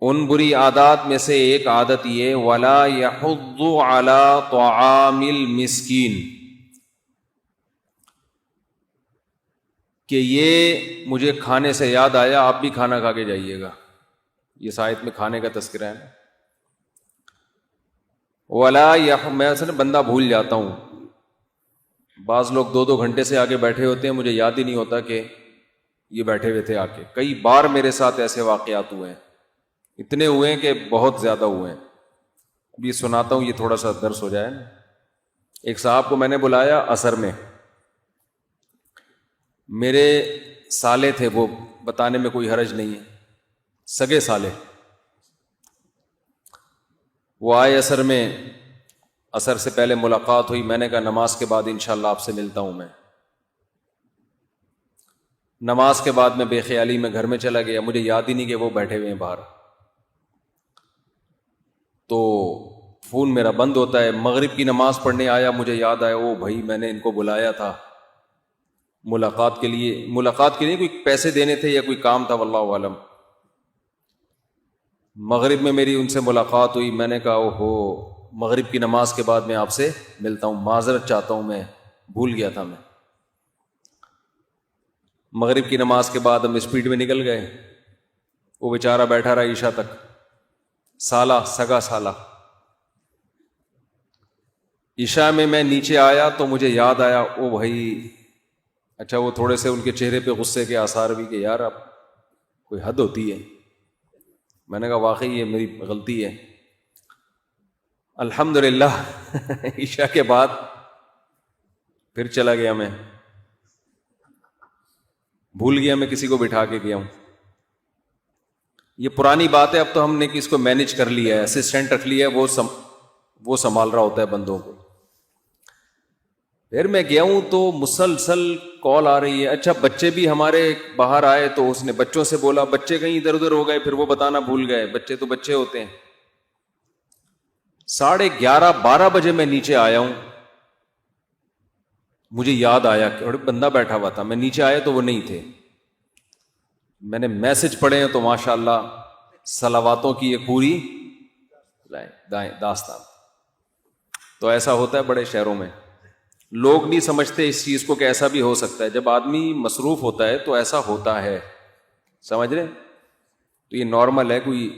ان بری عادات میں سے ایک عادت یہ ولا یحض علی طعام المسکین، کہ یہ مجھے کھانے سے یاد آیا آپ بھی کھانا کھا کے جائیے گا. یہ اس آیت میں کھانے کا تذکرہ ہے نا. میں اصل بندہ بھول جاتا ہوں، بعض لوگ 2-2 گھنٹے سے آگے بیٹھے ہوتے ہیں، مجھے یاد ہی نہیں ہوتا کہ یہ بیٹھے ہوئے تھے. آ کے کئی بار میرے ساتھ ایسے واقعات ہوئے ہیں، اتنے ہوئے ہیں کہ بہت زیادہ ہوئے ہیں. اب یہ سناتا ہوں، یہ تھوڑا سا درس ہو جائے نا. ایک صاحب کو میں نے بلایا عصر میں، میرے سالے تھے، وہ بتانے میں کوئی حرج نہیں ہے، سگے سالے. وہ آئے عصر میں، عصر سے پہلے ملاقات ہوئی. میں نے کہا نماز کے بعد انشاءاللہ آپ سے ملتا ہوں. میں نماز کے بعد میں بے خیالی میں گھر میں چلا گیا، مجھے یاد ہی نہیں کہ وہ بیٹھے ہوئے ہیں باہر. تو فون میرا بند ہوتا ہے. مغرب کی نماز پڑھنے آیا، مجھے یاد آیا او بھائی میں نے ان کو بلایا تھا ملاقات کے لیے کوئی پیسے دینے تھے یا کوئی کام تھا واللہ عالم. مغرب میں میری ان سے ملاقات ہوئی. میں نے کہا اوہو، مغرب کی نماز کے بعد میں آپ سے ملتا ہوں، معذرت چاہتا ہوں، میں بھول گیا تھا. میں مغرب کی نماز کے بعد ہم اسپیڈ میں نکل گئے. وہ بیچارہ بیٹھا رہا عشاء تک، سگا سالہ. عشاء میں نیچے آیا تو مجھے یاد آیا او بھائی، اچھا وہ تھوڑے سے ان کے چہرے پہ غصے کے آثار بھی کہ یار اب کوئی حد ہوتی ہے. میں نے کہا واقعی یہ میری غلطی ہے. الحمدللہ عشاء کے بعد پھر چلا گیا. میں بھول گیا میں کسی کو بٹھا کے گیا ہوں. یہ پرانی بات ہے، اب تو ہم نے کس کو مینج کر لیا ہے، اسسٹنٹ رکھ لیا ہے، وہ سنبھال رہا ہوتا ہے بندوں کو. پھر میں گیا ہوں تو مسلسل کال آ رہی ہے. اچھا بچے بھی ہمارے باہر آئے تو اس نے بچوں سے بولا، بچے کہیں ادھر ادھر ہو گئے، پھر وہ بتانا بھول گئے. بچے تو بچے ہوتے ہیں. 11:30-12 بجے میں نیچے آیا ہوں. مجھے یاد آیا کہ بندہ بیٹھا ہوا تھا. میں نیچے آیا تو وہ نہیں تھے. میں نے میسج پڑھے ہیں تو ماشاءاللہ صلواتوں کی ایک پوری داستان. تو ایسا ہوتا ہے بڑے شہروں میں، لوگ نہیں سمجھتے اس چیز کو کہ ایسا بھی ہو سکتا ہے. جب آدمی مصروف ہوتا ہے تو ایسا ہوتا ہے، سمجھ رہے؟ تو یہ نارمل ہے. کوئی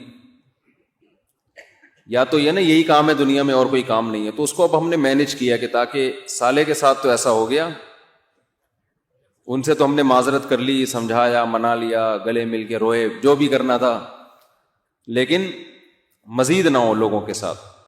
یا تو یہ نا یہی کام ہے دنیا میں اور کوئی کام نہیں ہے. تو اس کو اب ہم نے مینج کیا کہ تاکہ سالے کے ساتھ تو ایسا ہو گیا، ان سے تو ہم نے معذرت کر لی، سمجھایا، منا لیا، گلے مل کے روئے، جو بھی کرنا تھا، لیکن مزید نہ ہو لوگوں کے ساتھ.